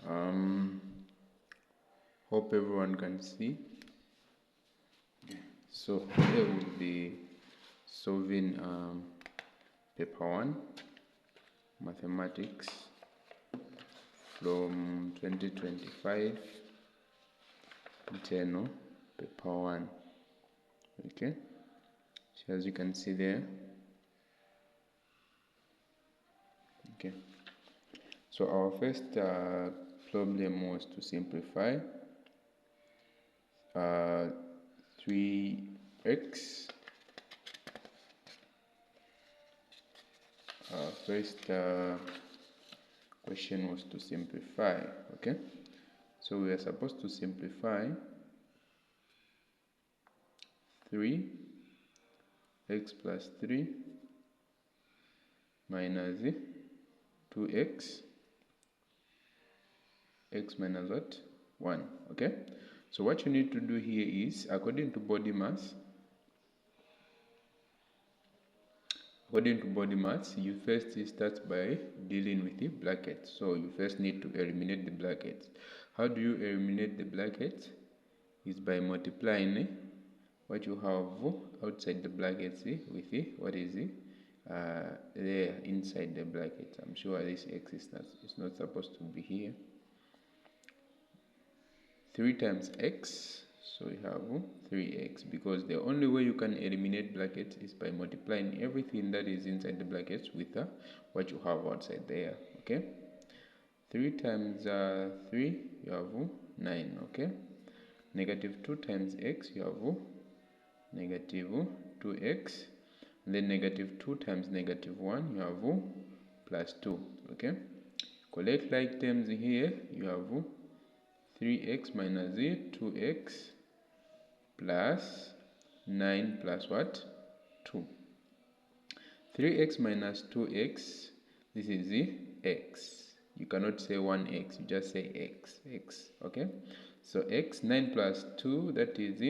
Um, Hope everyone can see. So here we'll be solving paper 1, mathematics, from 2025, internal, paper 1. Okay, so as you can see there. Okay, so our first problem was to simplify 3x. First question was to simplify. Okay, so we are supposed to simplify 3x plus 3 minus 2x, x minus what? 1. Okay, so what you need to do here is, according to body mass, you first start by dealing with the brackets. So you first need to eliminate the brackets. How do you eliminate the brackets? Is by multiplying what you have outside the brackets with what is there inside the brackets. I'm sure this x is not supposed to be here. 3 times x, so we have 3x, because the only way you can eliminate brackets is by multiplying everything that is inside the brackets with what you have outside there. Okay, 3 times 3, you have 9. Okay, negative 2 times x, you have negative 2x, and then negative 2 times negative 1, you have plus 2. Okay, collect like terms here, you have 3x minus 2x plus 9 plus what? 2. 3x minus 2x, this is x. You cannot say 1x, you just say x. Okay, so x, 9 plus 2, that is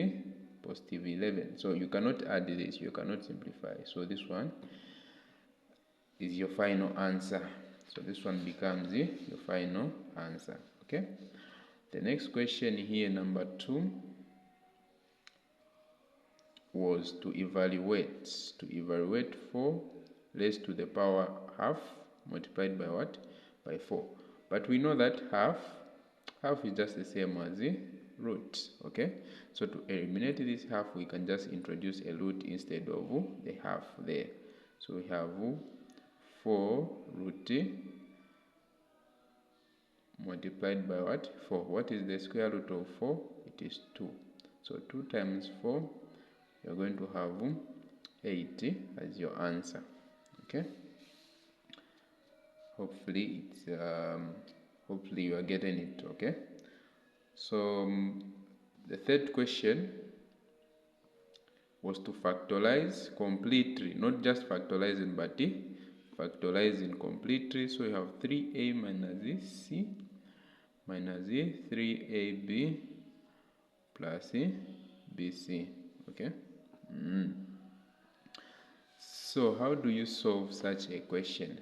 positive 11. So you cannot add this, you cannot simplify. So this one is your final answer. So this one becomes your final answer. Okay, the next question here, number 2, was to evaluate 4 raised to the power half multiplied by what? By 4. But we know that half is just the same as the root. Okay, so to eliminate this half, we can just introduce a root instead of the half there. So we have 4 root multiplied by what? 4. What is the square root of 4? It is 2. So 2 times 4, you're going to have 8 as your answer. Okay, hopefully you are getting it. Okay, so the third question was to factorize completely, not just factorizing, but factorizing completely. So you have 3a minus c minus 3ab plus bc. Okay, so how do you solve such a question?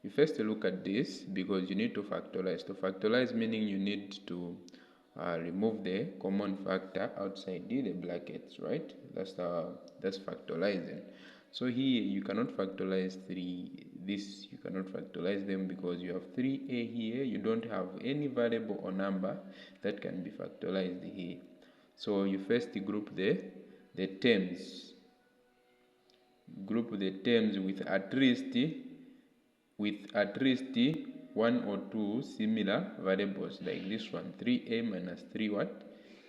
You first look at this, because you need to factorize. To factorize meaning you need to remove the common factor outside the brackets, right? That's factorizing. So here you cannot factorize you cannot factorize them, because you have 3a here. You don't have any variable or number that can be factorized here. So you first group the terms. Group the terms with at least 1 or 2 similar variables, like this one, 3a minus 3 what?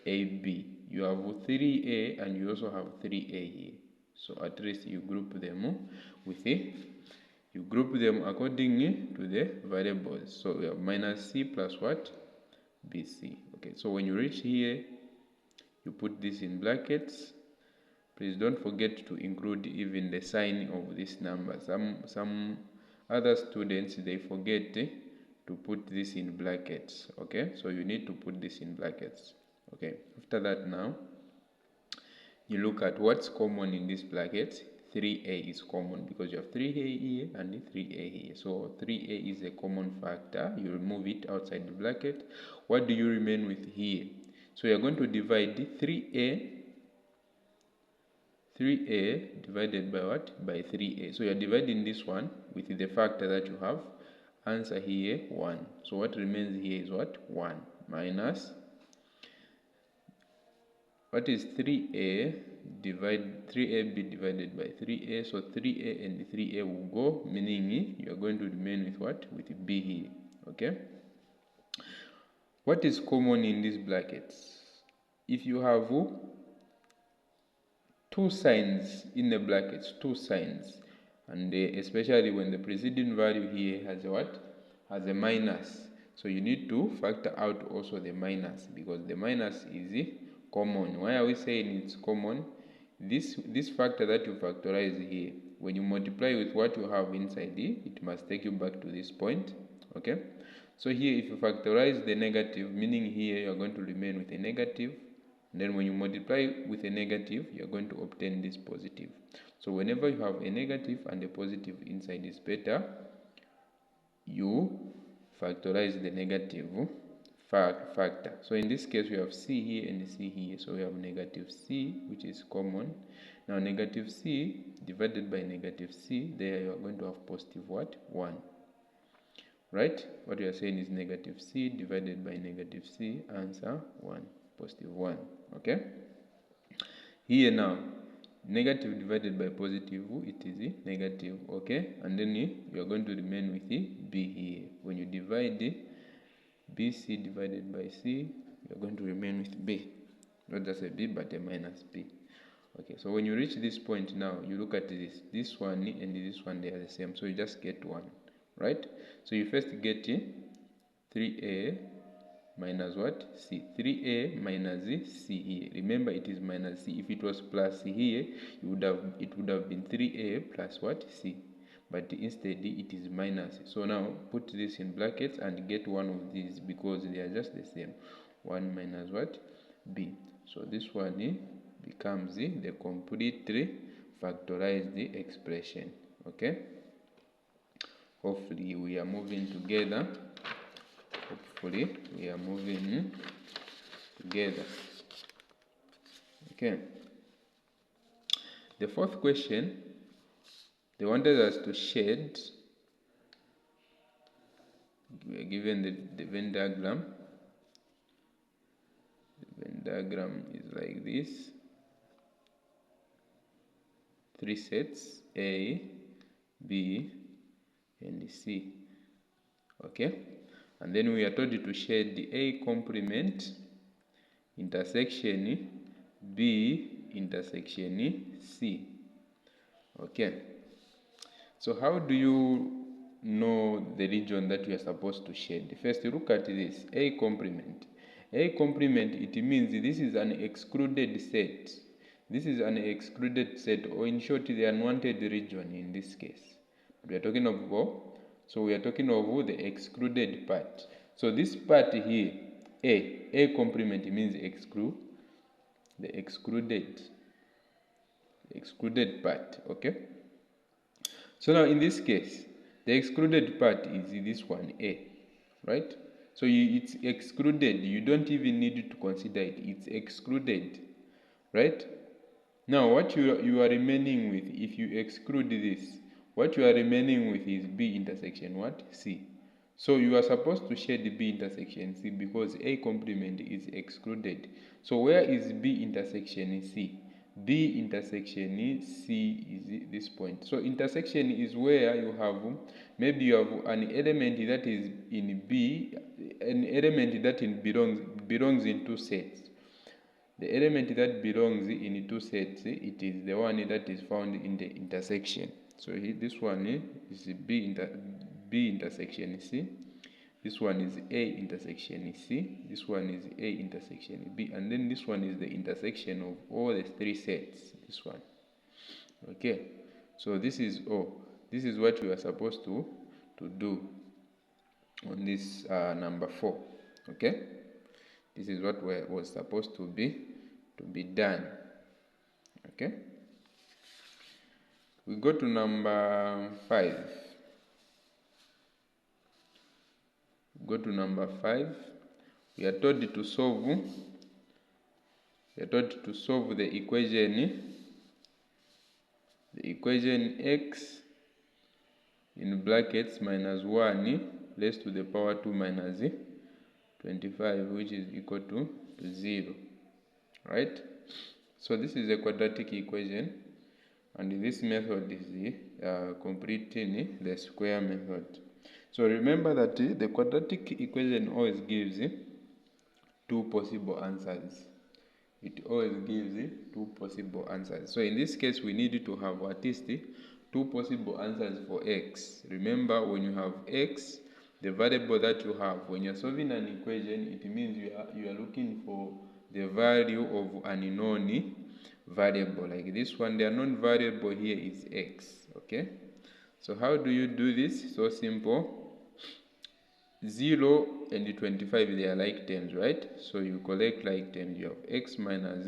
ab. You have 3a and you also have 3a here. So at least you group them according to the variables. So we have minus c plus what? bc. Okay, so when you reach here, you put this in brackets. Please don't forget to include even the sign of this number. Some other students, they forget to put this in brackets. Okay, so you need to put this in brackets. Okay, after that, now you look at what's common in this bracket. 3a is common because you have 3a here and 3a here. So 3a is a common factor. You remove it outside the bracket. What do you remain with here? So you are going to divide 3a divided by what? By 3a. So you are dividing this one with the factor that you have. Answer here 1. So what remains here is what? 1 minus, what is 3a divide 3ab divided by 3a? So 3a and 3a will go, meaning you are going to remain with what? With b here. Okay. What is common in these brackets? If you have two signs in the brackets, two signs, and especially when the preceding value here has a what? Has a minus. So you need to factor out also the minus because the minus is common. Why are we saying it's common? This factor that you factorize here, when you multiply with what you have inside here, it must take you back to this point. Okay. So here, if you factorize the negative, meaning here you are going to remain with a negative. Then when you multiply with a negative, you are going to obtain this positive. So whenever you have a negative and a positive inside is better, you factorize the negative factor. So in this case, we have c here and c here. So we have negative c, which is common. Now negative c divided by negative c, there you are going to have positive what? 1. Right? What we are saying is negative c divided by negative c, answer 1, positive 1. Okay? Here now, negative divided by positive, it is negative. Okay? And then you are going to remain with b here. When you divide bc divided by c, you are going to remain with b. Not just a b, but a minus b. Okay, so when you reach this point now, you look at this. This one and this one, they are the same. So you just get 1. Right? So you first get 3a minus what? C. 3a minus c here. Remember, it is minus c. If it was plus c here, it would have been 3a plus what? C. But instead, it is minus. So now, put this in brackets and get one of these because they are just the same. 1 minus what? B. So this one becomes the completely factorized expression. Okay? Hopefully we are moving together. Hopefully we are moving together. Okay. The fourth question, they wanted us to shade. We are given the Venn diagram. The Venn diagram is like this. 3 sets, A, B, and C. Okay, and then we are told to shade the A complement intersection B intersection C. Okay, so how do you know the region that you are supposed to shade? First, look at this A complement. A complement, it means this is an excluded set. This is an excluded set, or in short, the unwanted region in this case. We are talking of we are talking of the excluded part. So this part here, A complement means the excluded part. Okay. So now in this case, the excluded part is this one, A, right? So it's excluded. You don't even need to consider it. It's excluded, right? Now, what you are remaining with, if you exclude this, what you are remaining with is B intersection what? C. So you are supposed to shade B intersection C because A complement is excluded. So where is B intersection C? B intersection C is this point. So intersection is where you have, maybe you have an element that is in B, an element that belongs in two sets. The element that belongs in two sets, it is the one that is found in the intersection. So this one is B intersection C. This one is A intersection C. This one is A intersection B. And then this one is the intersection of all the three sets. This one. Okay. So this is This is what we are supposed to do on this number 4. Okay. This is what was supposed to be done. Okay. We go to number 5. Go to number 5. We are told to solve the equation x in brackets minus 1 raised to the power 2 minus 25, which is equal to 0, right? So this is a quadratic equation, and this method is completing the square method. So remember that the quadratic equation always gives two possible answers. It always gives two possible answers. So in this case, we need to have at least two possible answers for x. Remember, when you have x, the variable that you have, when you're solving an equation, it means you are looking for the value of an known variable. Like this one, the unknown variable here is x. Okay? So how do you do this? So simple. 0 and 25, they are like terms, right? So you collect like terms. You have x minus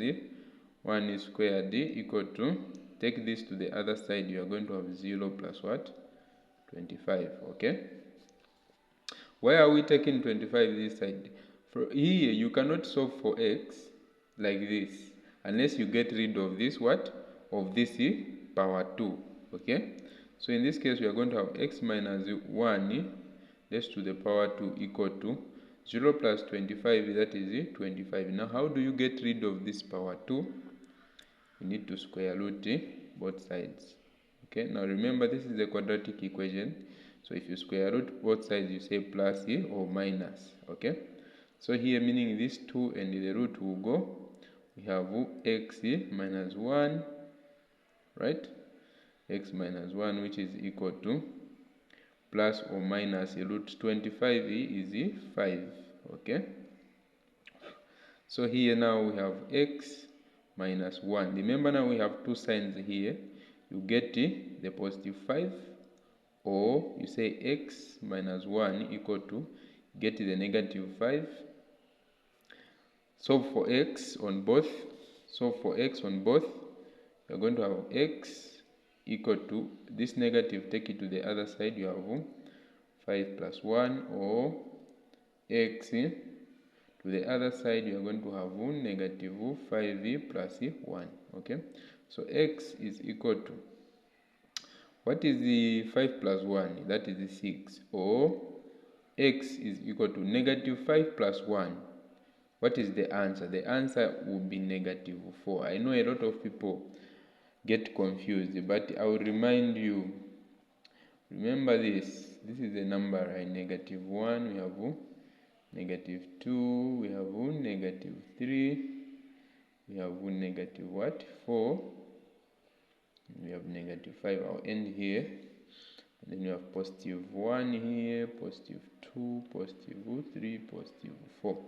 1 squared equal to, take this to the other side, you are going to have 0 plus what? 25, okay? Why are we taking 25 this side? For here, you cannot solve for x like this unless you get rid of this what? Of this power 2, okay? So in this case, we are going to have x minus 1 raised to the power 2 equal to 0 plus 25, that is 25. Now, how do you get rid of this power 2? You need to square root both sides. Okay, now remember this is a quadratic equation. So if you square root both sides, you say plus or minus. Okay, so here meaning this 2 and the root will go. We have x minus 1, right? X minus 1, which is equal to plus or minus root 25 is 5. Okay, so here now we have x minus 1. Remember, now we have two signs here. You get the positive 5, or you say x minus 1 equal to, get the negative 5. Solve for x on both. Solve for x on both. You're going to have x equal to this negative, take it to the other side. You have 5 plus 1, or x to the other side, you are going to have negative 5 plus 1. Okay, so x is equal to, what is the 5 plus 1? That is 6. Or x is equal to negative 5 plus 1. What is the answer? The answer will be negative 4. I know a lot of people get confused, but I will remind you, remember this. This is the number, right? Negative 1, we have negative 2, we have negative 3, we have negative what? 4, we have negative 5. I'll end here. And then you have positive 1 here, positive 2, positive 3, positive 4.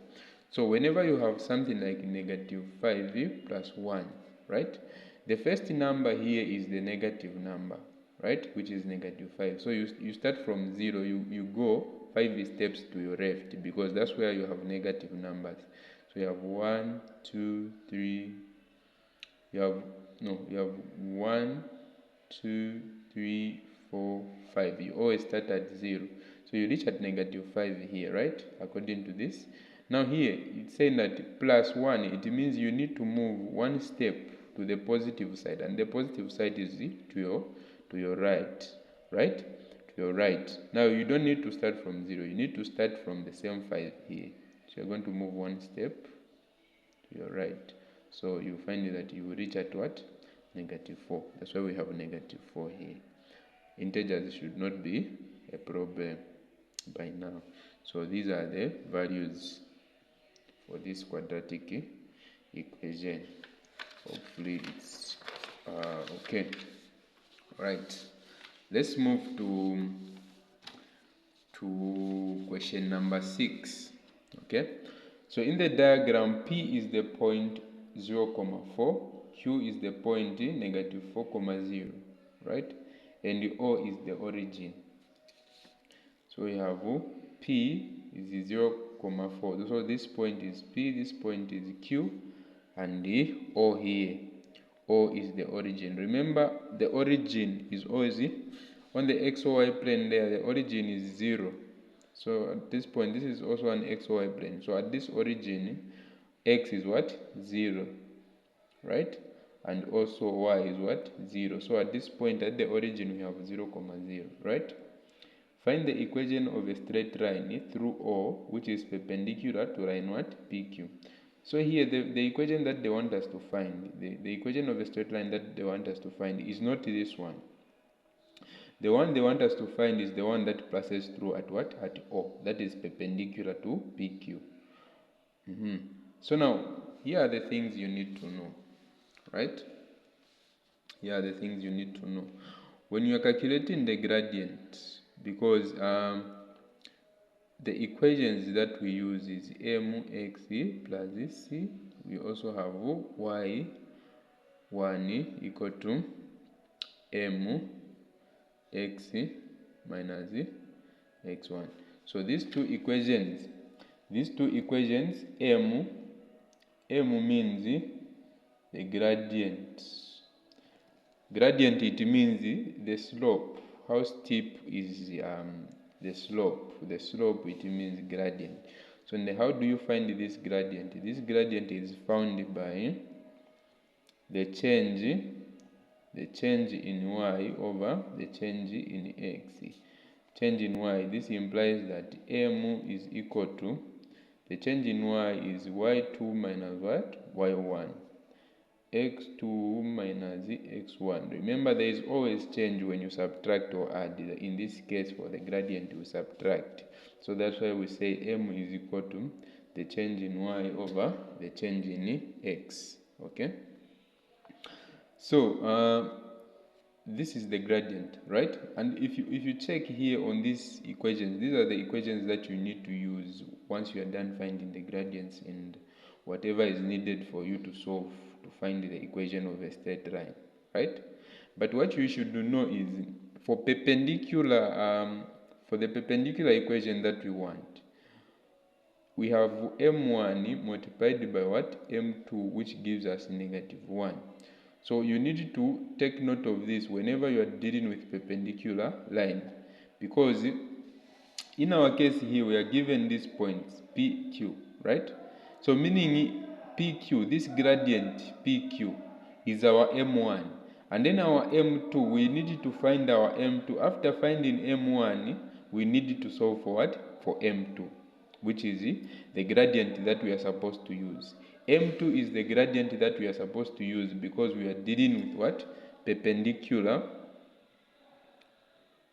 So whenever you have something like negative 5 plus 1, right? The first number here is the negative number, right? Which is negative 5. So you start from 0, you go 5 steps to your left, because that's where you have negative numbers. So you have 1, 2, 3, you have 1, 2, 3, 4, 5. You always start at 0. So you reach at negative 5 here, right? According to this. Now here, it's saying that plus 1, it means you need to move one step to the positive side, and the positive side is to your right, right? To your right. Now you don't need to start from 0, you need to start from the same 5 here. So you're going to move one step to your right. So you find that you will reach at what? Negative 4. That's why we have negative 4 here. Integers should not be a problem by now. So these are the values for this quadratic equation. Hopefully it's okay. Right. Let's move to question number 6. Okay. So in the diagram, P is the point 0, 4, Q is the point negative 4, 0, right? And O is the origin. So we have P is 0, 4. So this point is P, this point is Q, and the O here. O is the origin. Remember, the origin is always on the XY plane there, the origin is 0. So at this point, this is also an XY plane. So at this origin, X is what? 0, right? And also Y is what? 0. So at this point, at the origin, we have 0, 0, right? Find the equation of a straight line through O, which is perpendicular to line what? PQ. So here, the equation that they want us to find, the equation of a straight line that they want us to find is not this one. The one they want us to find is the one that passes through at what? At O. That is perpendicular to PQ. So now, here are the things you need to know, right? Here are the things you need to know. When you are calculating the gradient, because the equations that we use is mx plus c. We also have y1 equal to mx minus x1. So these two equations, m means the gradient. Gradient, it means the slope. How steep is the slope? The slope, it means gradient. So how do you find this gradient? This gradient is found by the change in y over the change in x. Change in y, this implies that m is equal to, the change in y is y2 minus what? y1. x2 minus x1. Remember, there is always change when you subtract or add. In this case, for the gradient, we subtract. So that's why we say m is equal to the change in y over the change in x. Okay? So this is the gradient, right? And if you check here on these equations, these are the equations that you need to use once you are done finding the gradients and whatever is needed for you to solve to find the equation of a straight line, right? But what you should know is for the perpendicular equation that we want, we have m1 multiplied by what? m2, which gives us -1. So you need to take note of this whenever you are dealing with perpendicular line, because in our case here we are given these points PQ, right? So meaning PQ, this gradient PQ is our M1, and then our M2, we need to find our M2. After finding M1, we need to solve for what? For M2, which is the gradient that we are supposed to use. M2 is the gradient that we are supposed to use because we are dealing with what? Perpendicular.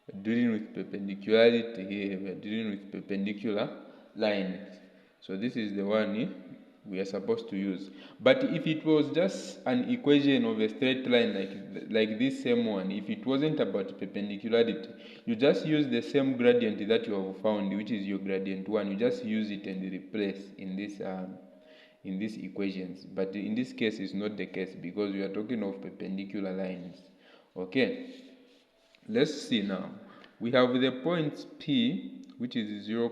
We're dealing with perpendicularity here. We are dealing with perpendicular lines. So this is the one we are supposed to use. But if it was just an equation of a straight line like this same one, if it wasn't about perpendicularity, you just use the same gradient that you have found, which is your gradient 1. You just use it and replace in these equations. But in this case, it's not the case because we are talking of perpendicular lines. Okay, let's see now. We have the points P, which is 0,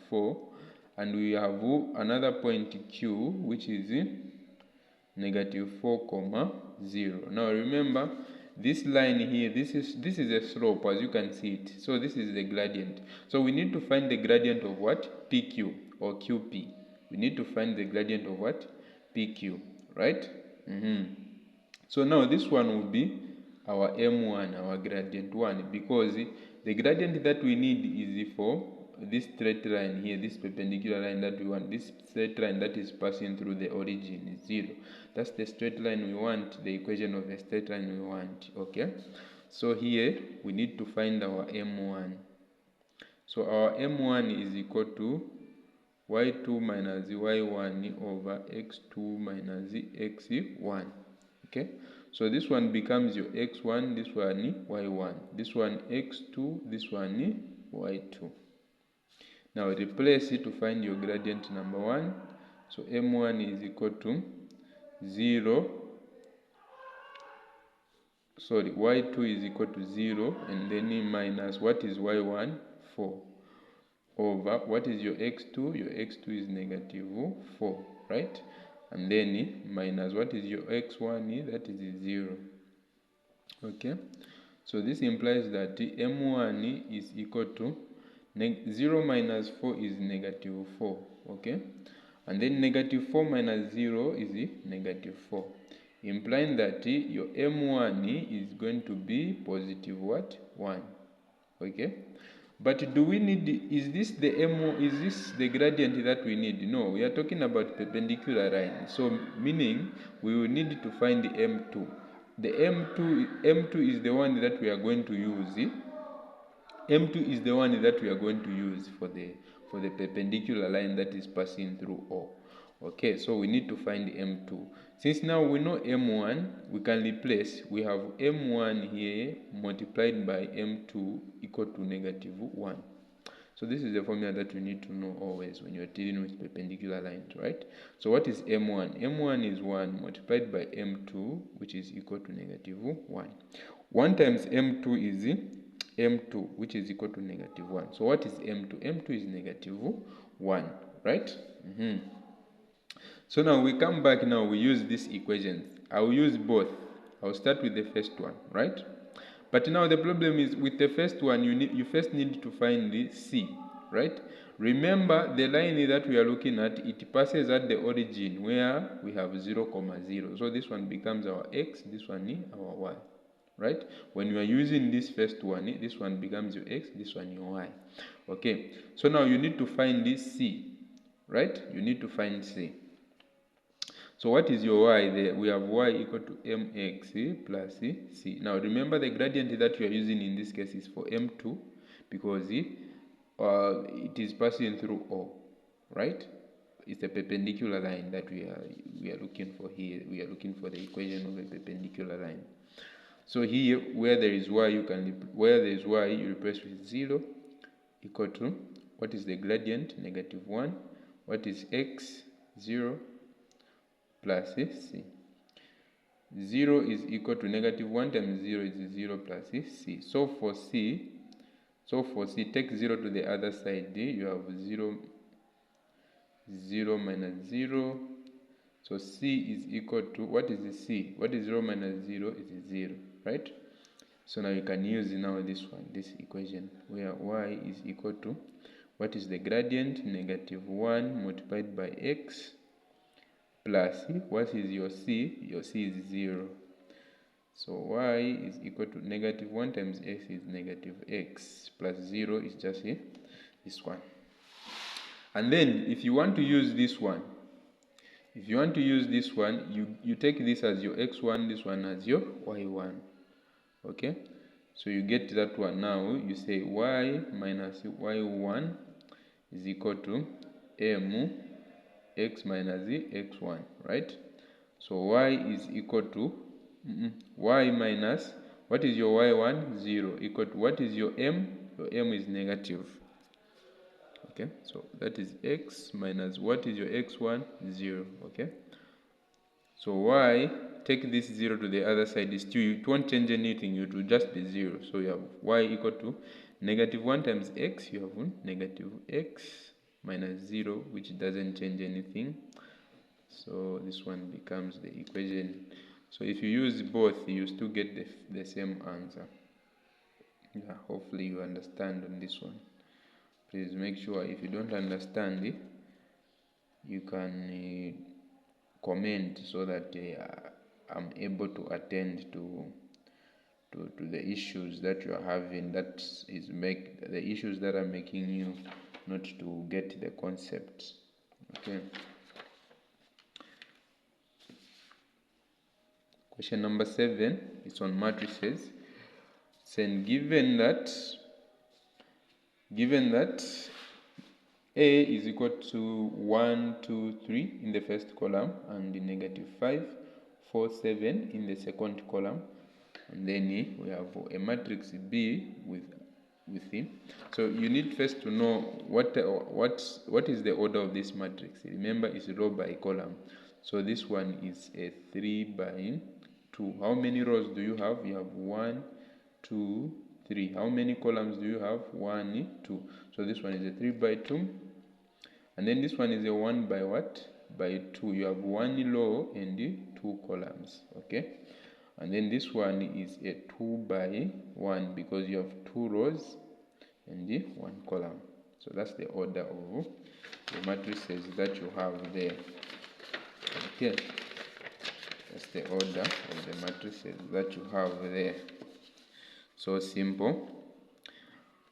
4, and we have another point Q, which is -4, 0. Now remember, this line here, this is a slope, as you can see it. So this is the gradient. So we need to find the gradient of what? PQ or QP. We need to find the gradient of what? PQ, right? So now this one will be our M1, our gradient 1, because the gradient that we need is for this straight line here, this perpendicular line that we want, this straight line that is passing through the origin is 0. That's the straight line we want, the equation of the straight line we want, okay? So here we need to find our M1. So our M1 is equal to y2 minus y1 over x2 minus x1, okay? So this one becomes your x1, this one y1, this one x2, this one y2. Now replace it to find your gradient number 1. So m1 is equal to 0, sorry, y2 is equal to 0, and then minus, what is y1? 4, over, what is your x2? Your x2 is -4, right? and then minus what is your x1, that is 0. Okay, so this implies that m1 is equal to 0 minus 4 is negative 4. Okay, and then negative 4 minus 0 is negative 4, implying that your m1 is going to be positive what? 1. Okay, but do we need, is this the gradient that we need? No, we are talking about perpendicular line. So meaning we will need to find the m2. The m2 is the one that we are going to use. M2 is the one that we are going to use for the perpendicular line that is passing through O. Okay, so we need to find M2. Since now we know M1, we can replace. We have M1 here multiplied by M2 equal to negative 1. So this is the formula that you need to know always when you are dealing with perpendicular lines, right? So what is M1? M1 is 1 multiplied by M2, which is equal to negative 1. 1 times M2 is M2, which is equal to negative 1. So what is M2? M2 is negative 1, right? So now we come back, now we use this equation. I will use both. I'll start with the first one, right? But now the problem is with the first one, you first need to find the C, right? Remember the line that we are looking at, it passes at the origin where we have 0, 0. So this one becomes our x, this one is our y, right? When you are using this first one, this one becomes your x, this one your y. Okay, so now you need to find this C, right? You need to find C. So what is your y there? We have y equal to mx plus c. Now remember the gradient that you are using in this case is for m2 because it is passing through O, right? It's a perpendicular line that we are looking for here. We are looking for the equation of a perpendicular line. So here, where there is y, you replace with 0 equal to, what is the gradient? Negative 1. What is x? 0 plus c. 0 is equal to negative 1 times 0 is 0 plus c. So for c, take 0 to the other side. You have 0, 0 minus 0. So c is equal to, what is the c? What is 0 minus 0? It is 0, right? So now you can use now this equation, where y is equal to, what is the gradient? Negative 1 multiplied by x plus, what is your c? Your c is 0. So y is equal to negative 1 times x is negative x plus 0 is just this one. And then if you want to use this one, you take this as your x1, this one as your y1. Okay, so you get that one. Now you say y minus y1 is equal to m x minus x1, right? So y is equal to y minus, what is your y1? 0 equal to, what is your m? Your m is negative. Okay, so that is x minus, what is your x1? 0. Okay, so y, take this 0 to the other side, is 2. It won't change anything, it will just be 0. So you have y equal to negative 1 times x, you have negative x minus 0, which doesn't change anything. So this one becomes the equation. So if you use both, you still get the same answer. Yeah, hopefully you understand on this one. Please make sure if you don't understand, you can comment so that I'm able to attend to the issues that you are having, that is the issues that are making you not to get the concept. Okay. Question number 7 is on matrices. Saying given that A is equal to 1, 2, 3 in the first column and negative 5, 4, 7 in the second column, and then we have a matrix B with him. So you need first to know what is the order of this matrix. Remember, it's row by column. So this one is a 3 by 2. How many rows do you have? You have 1, 2, 3. How many columns do you have? 1, 2. So this one is a 3 by 2. And then this one is a 1 by what? by 2. You have one row and 2 columns, okay? And then this one is a 2 by 1 because you have 2 rows and 1 column. So that's the order of the matrices that you have there, okay? That's the order of the matrices that you have there. So simple.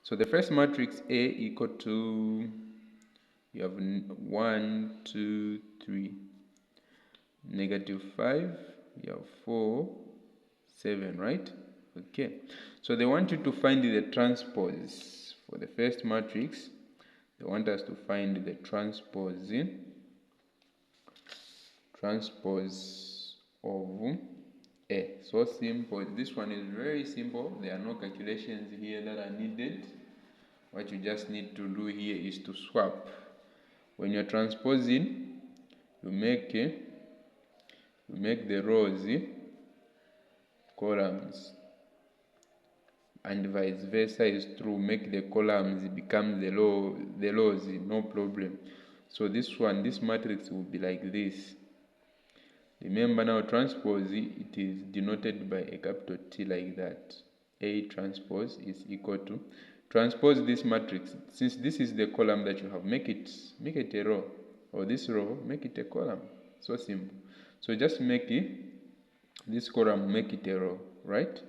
So the first matrix A equal to, you have 1, 2, 3, -5, you have 4, 7, right? Okay. So they want you to find the transpose for the first matrix. They want us to find the transpose of A. So simple. This one is very simple. There are no calculations here that are needed. What you just need to do here is to swap. When you're transposing, you make the rows columns, and vice versa is true. Make the columns become the rows, no problem. So this matrix will be like this. Remember now, transpose, it is denoted by a capital T like that. A transpose is equal to, transpose this matrix. Since this is the column that you have, make it a row, or this row, make it a column. So simple. So just make this column, make it a row, right?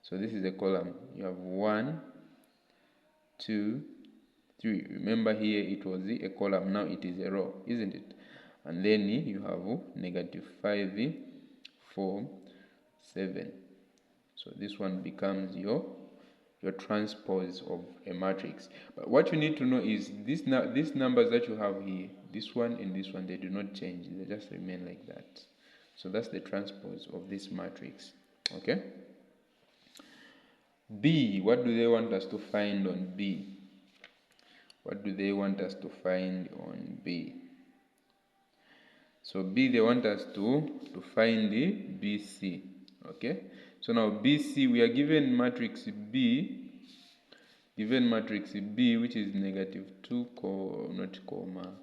So this is a column. You have 1, 2, 3. Remember here it was a column, now it is a row, isn't it? And then you have -5, 4, 7. So this one becomes your transpose of a matrix. But what you need to know is these numbers that you have here, this one and this one, they do not change. They just remain like that. So that's the transpose of this matrix. Okay? B, what do they want us to find on B? What do they want us to find on B? So B, they want us to find the BC. Okay? So now BC, we are given matrix B, which is -2, not comma,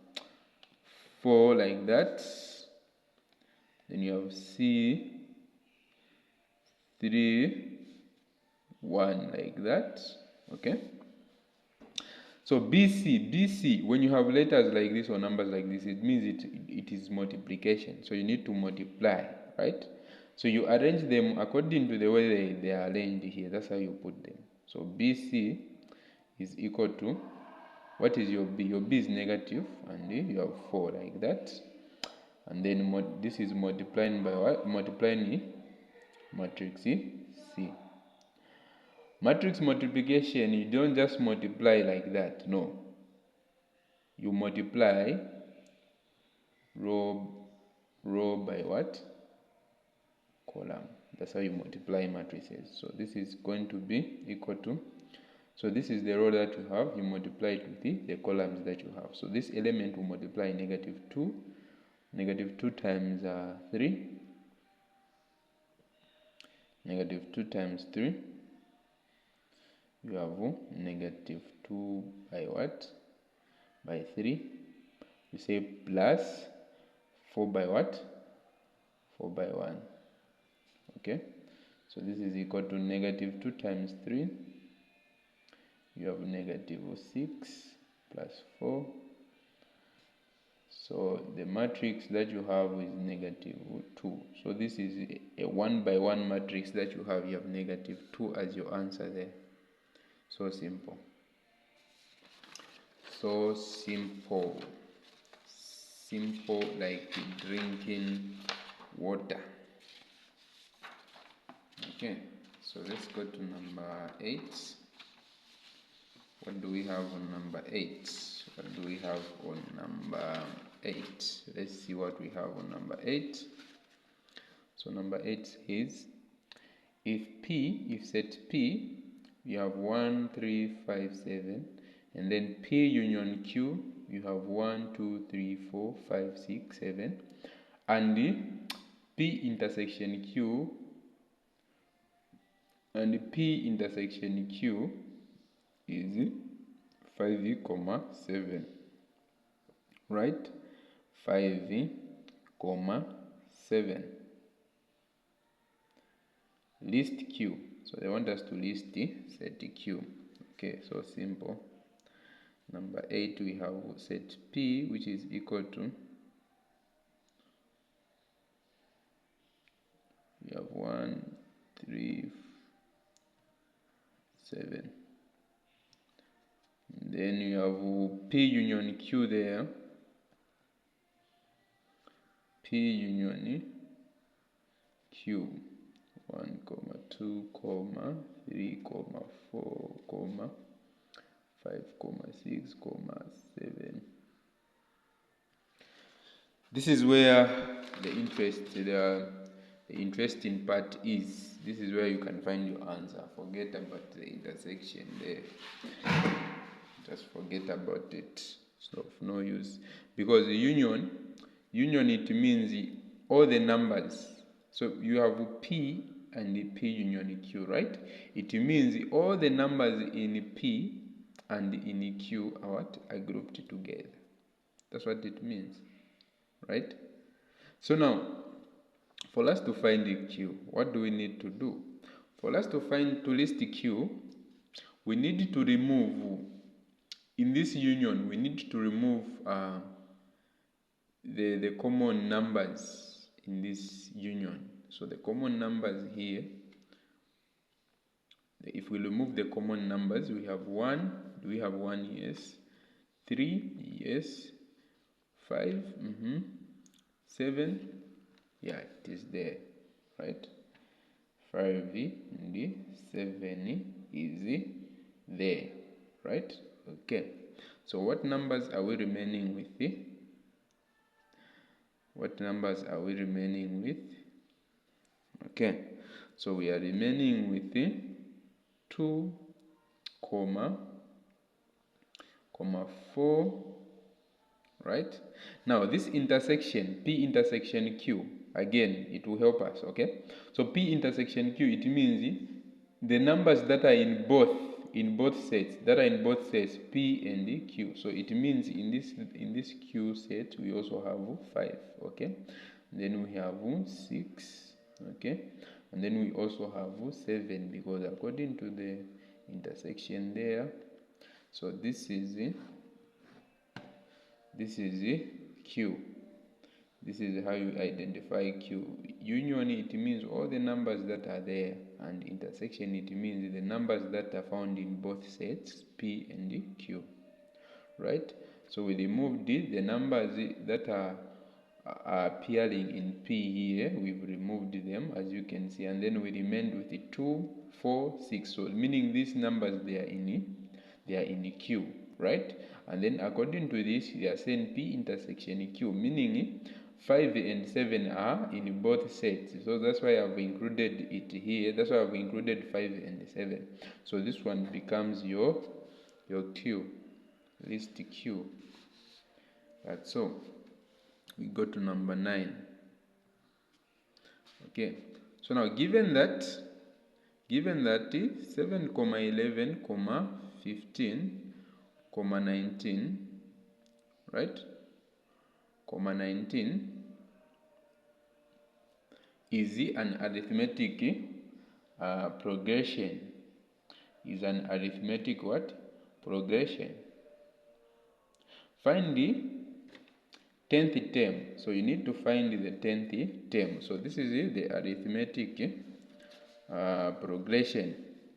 4 like that. Then you have C, 3, 1 like that. Okay? So BC, when you have letters like this or numbers like this, it means it is multiplication. So you need to multiply, right? So you arrange them according to the way they are arranged here. That's how you put them. So BC is equal to, what is your B? Your B is negative, and you have 4 like that. And then this is multiplying by what? Multiplying matrix C. Matrix multiplication, you don't just multiply like that, no. You multiply row by what? Column. That's how you multiply matrices. So this is going to be equal to, so this is the row that you have, you multiply it with the columns that you have. So this element will multiply -2, -2 times 3, -2 times 3, you have -2 by what? By 3. You say plus 4 by what? 4 by 1. Okay? So this is equal to -2 times 3. You have -6 plus 4. So the matrix that you have is -2. So this is a 1 by 1 matrix that you have. You have -2 as your answer there. So simple. So simple. Simple like drinking water. Okay, so let's go to number 8. What do we have on number 8? What do we have on number 8? Let's see what we have on number 8. So number 8 is, if set P, you have 1, 3, 5, 7, and then P union Q, you have 1, 2, 3, 4, 5, 6, 7, and P intersection Q, is 5, 7, right? 5, comma 7. List Q. So they want us to list set Q. Okay, so simple. Number 8, we have set P, which is equal to, we have 1, 3, 7. Then you have P union Q there. P union Q. 1, 2, 3, 4, 5, 6, 7. This is where the interesting part is. This is where you can find your answer. Forget about the intersection there. Just forget about it. It's of no use. Because the union it means all the numbers. So you have P and the P union Q, right? It means all the numbers in P and in Q are what? Are grouped together. That's what it means, right? So now, for us to find the Q, what do we need to do? For us to list the Q, we need to remove, in this union, we need to remove the common numbers in this union. So the common numbers here, if we remove the common numbers, we have 1. Do we have 1? Yes. 3? Yes. 5? 7? Yeah, it is there, right? 5 and 7 is there, right? Okay. So what numbers are we remaining with? What numbers are we remaining with? Okay. So we are remaining with 2, 4, right? Now this intersection, P intersection Q, again, it will help us, okay? So P intersection Q, it means the numbers that are in both sets, P and Q. So it means in this Q set, we also have 5, okay? Then we have 6, okay? And then we also have 7, because according to the intersection there, so this is Q. This is how you identify Q. Union, it means all the numbers that are there, and intersection, it means the numbers that are found in both sets, P and Q, right? So we removed the numbers that are appearing in P here. We've removed them, as you can see, and then we remained with the 2, 4, 6. So meaning these numbers, they are in Q, right? And then according to this, they are saying P intersection Q, meaning 5 and 7 are in both sets. So that's why I've included it here. That's why I've included 5 and 7. So this one becomes your Q, list Q. That's all. We go to number 9. Okay. So now given that 7, 11, 15, 19, right? 19 is an arithmetic progression. Is an arithmetic what? Progression. Find the 10th term. So you need to find the 10th term. So this is the arithmetic progression,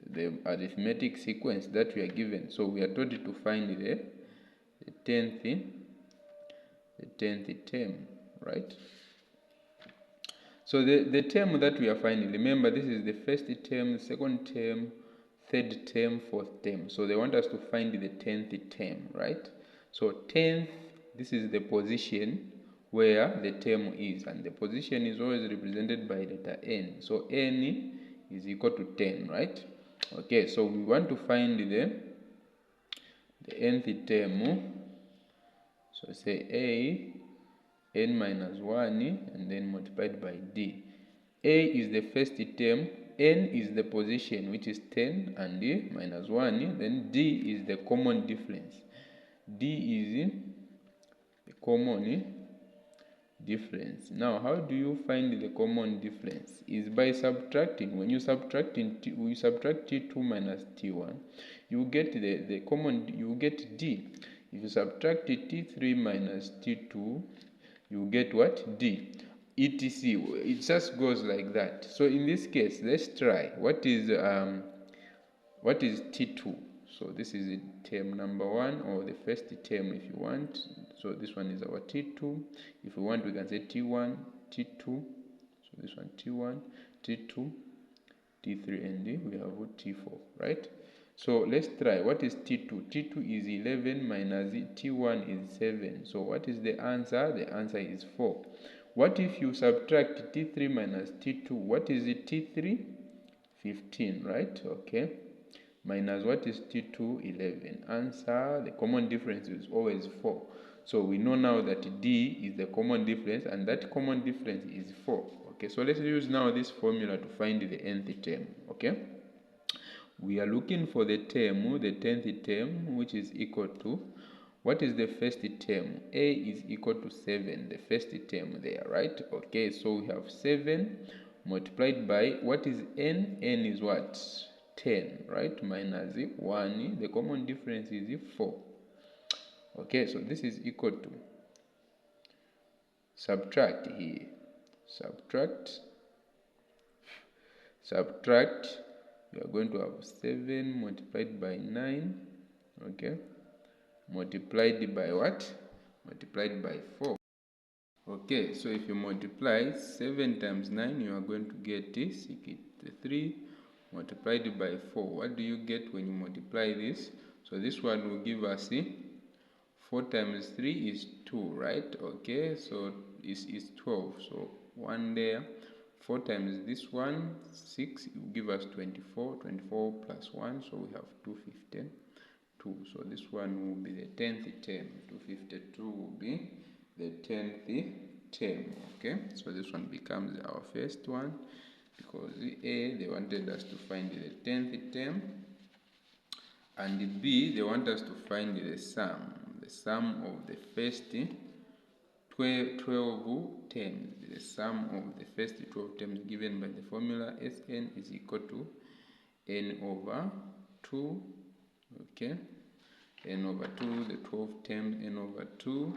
the arithmetic sequence that we are given. So we are told to find the 10th term, right? So the term that we are finding, remember, this is the first term, second term, third term, fourth term. So they want us to find the 10th term, right? So 10th, this is the position where the term is, and the position is always represented by letter n. So n is equal to 10, right? Okay, so we want to find the nth term. So say a n minus 1 and then multiplied by d. A is the first term, n is the position, which is 10, and d minus 1, then d is the common difference. D is the common difference. Now, how do you find the common difference? Is by subtracting. When you subtract T2 minus T1, you get the common, you get D. If you subtract T3 minus T2, you get what? D. etc. It just goes like that. So in this case, let's try. What is T2? So this is term number 1, or the first term if you want. So this one is our T2. If we want, we can say T1, T2. So this one T1, T2, T3, and we have T4, right? So let's try. What is T2? T2 is 11 minus T1 is 7. So what is the answer? The answer is 4. What if you subtract T3 minus T2? What is it? T3? 15, right? Okay. Minus what is T2? 11. Answer, the common difference is always 4. So we know now that D is the common difference, and that common difference is 4. Okay, so let's use now this formula to find the nth term. Okay, we are looking for the term, the 10th term, which is equal to, what is the first term? A is equal to 7, the first term there, right? Okay, so we have 7 multiplied by, what is n? N is what? 10, right? Minus 1, the common difference is 4. Okay, so this is equal to, subtract here, subtract, you are going to have 7 multiplied by 9, okay, multiplied by what? Multiplied by 4. Okay, so if you multiply 7 times 9, you are going to get 63 multiplied by 4. What do you get when you multiply this? So this one will give us 4 times 3 is 2, right? Okay, so it's 12. So 1 there. 4 times this one, 6, it will give us 24. 24 plus 1, so we have 252. So this one will be the 10th term. 252 will be the 10th term. Okay, so this one becomes our first one, because A, they wanted us to find the 10th term, and B, they want us to find the sum of the first 12 terms, the sum of the first 12 terms given by the formula Sn is equal to n over 2, okay, n over 2, the 12 terms, n over 2,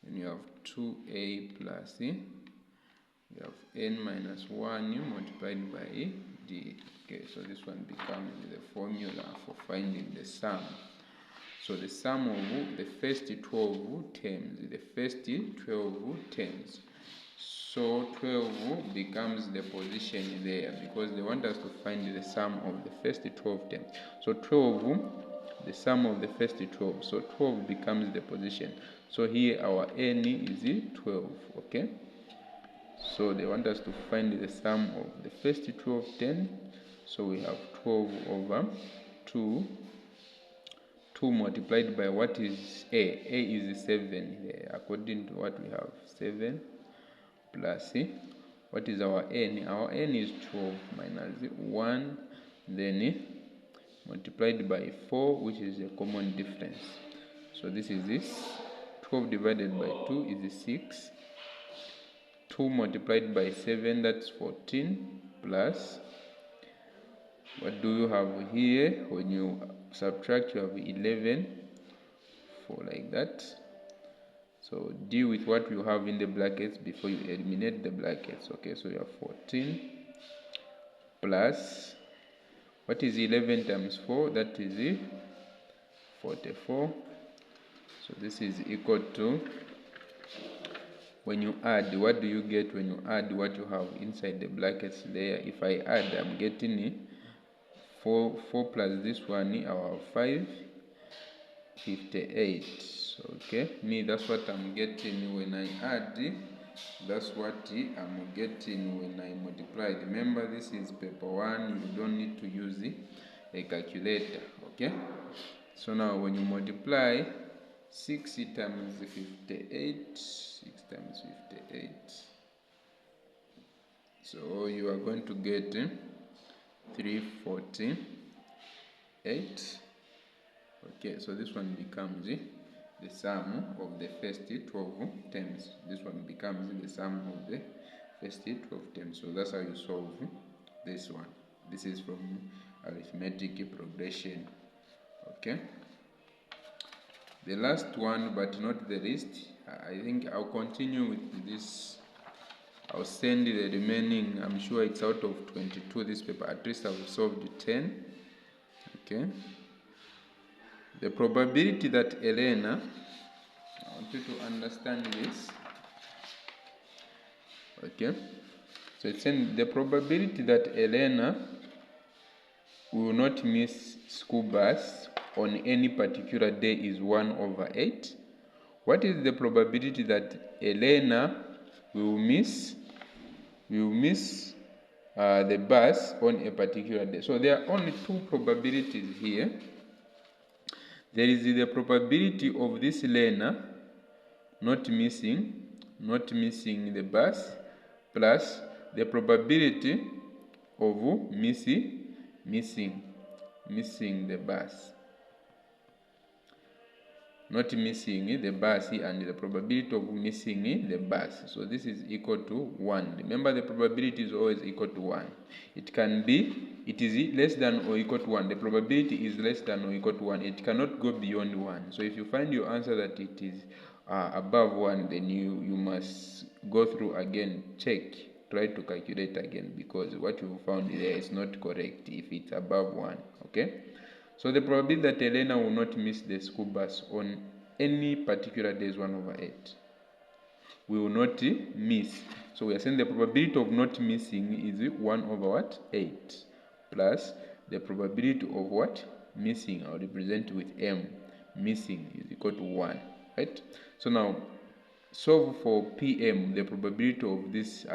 and you have 2a plus you have n minus 1 multiplied by d. Okay, so this one becomes the formula for finding the sum. So the sum of the first 12 terms, the first 12 terms. So 12 becomes the position there, because they want us to find the sum of the first 12 terms. So 12, the sum of the first 12. So 12 becomes the position. So here our n is 12, okay? So they want us to find the sum of the first 12 terms. So we have 12 over 2. 2 multiplied by what is A? A is 7 here, according to what we have, 7 plus what is our n? Our n is 12 minus 1, then multiplied by 4, which is a common difference. So this is this. 12 divided by 2 is 6. 2 multiplied by 7, that's 14, plus, what do you have here? When you subtract, you have 11, 4 like that. So deal with what you have in the brackets before you eliminate the brackets. Okay, so you have 14 plus, what is 11 times 4? That is 44. So this is equal to, when you add, what do you get when you add what you have inside the brackets there? If I add, I'm getting 4 plus this one, our 5, 58. Okay, me, that's what I'm getting when I add. That's what I'm getting when I multiply. Remember, this is paper 1. You don't need to use a calculator. Okay, so now when you multiply 6 times 58, 6 times 58, so you are going to get 348. Okay, so this one becomes the sum of the first 12 terms. This one becomes the sum of the first 12 terms. So that's how you solve this one. This is from arithmetic progression. Okay. The last one, but not the least, I think I'll continue with this. I'll send the remaining, I'm sure it's out of 22 this paper, at least I've solved 10. Okay. The probability that Elena, I want you to understand this. Okay. So it's saying the probability that Elena will not miss school bus on any particular day is 1/8. What is the probability that Elena will miss the bus on a particular day? So there are only two probabilities here. There is the probability of this learner not missing the bus, plus the probability of missing the bus. Not missing the bus and the probability of missing the bus. So this is equal to 1. Remember, the probability is always equal to 1. It is less than or equal to 1. The probability is less than or equal to 1. It cannot go beyond 1. So if you find your answer that it is above 1, then you must go through again, check, try to calculate again, because what you found there is not correct if it's above 1. Okay. So the probability that Elena will not miss the school bus on any particular day is 1/8. We will not miss. So we are saying the probability of not missing is 1/8 plus the probability of what? Missing. I'll represent with M. Missing is equal to 1. Right? So now solve for PM, the probability of this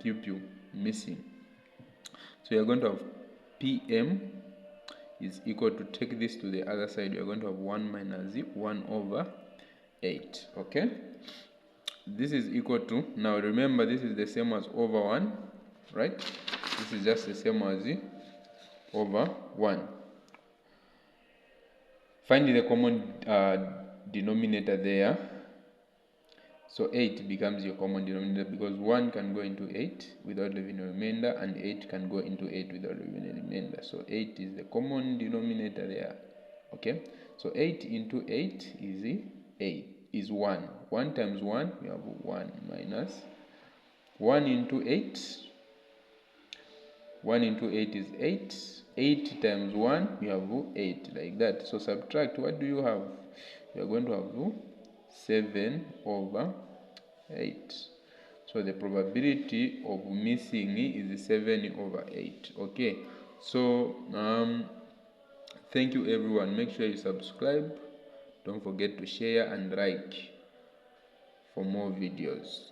pupil missing. So we are going to have PM is equal to, take this to the other side, you are going to have 1 minus 1/8. Okay, this is equal to, now remember this is the same as over 1, right? This is just the same as over 1. Find the common denominator there. So 8 becomes your common denominator, because 1 can go into 8 without leaving a remainder, and 8 can go into 8 without leaving a remainder. So 8 is the common denominator there. Okay, so 8 into 8 is 1. 1 times 1, we have 1 minus 1 into 8. 1 into 8 is 8. 8 times 1, we have 8, like that. So subtract, what do you have? You are going to have 7/8. So the probability of missing is 7/8. Okay, so thank you everyone. Make sure you subscribe. Don't forget to share and like for more videos.